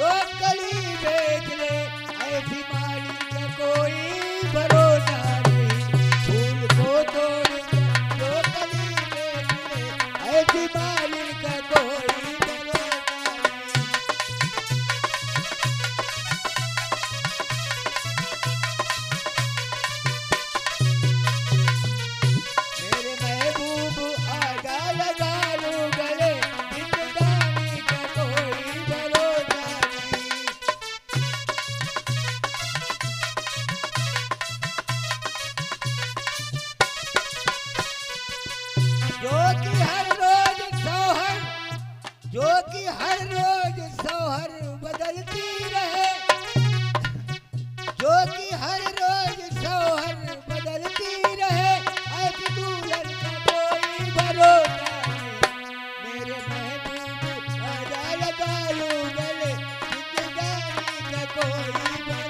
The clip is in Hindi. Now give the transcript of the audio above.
जो कली बेच ले ऐसी माली का कोई भरोसा नहीं। फूल को तोड़ जो कली बेच ले ऐसी माली का कोई भरोसा नहीं। मेरे महबूब आगा लगा लूं गले, जिंदगानी का कोई भरोसा नहीं। जो कि हर रोज सोहर, जो कि हर रोज सोहर बदलती रहे, जो कि हर रोज सोहर बदलती रहे, ऐसी दुल्हन का कोई भरोसा नहीं। मेरे महबूब आजा लगा लूं गले, जिंदगानी का कोई भरोसा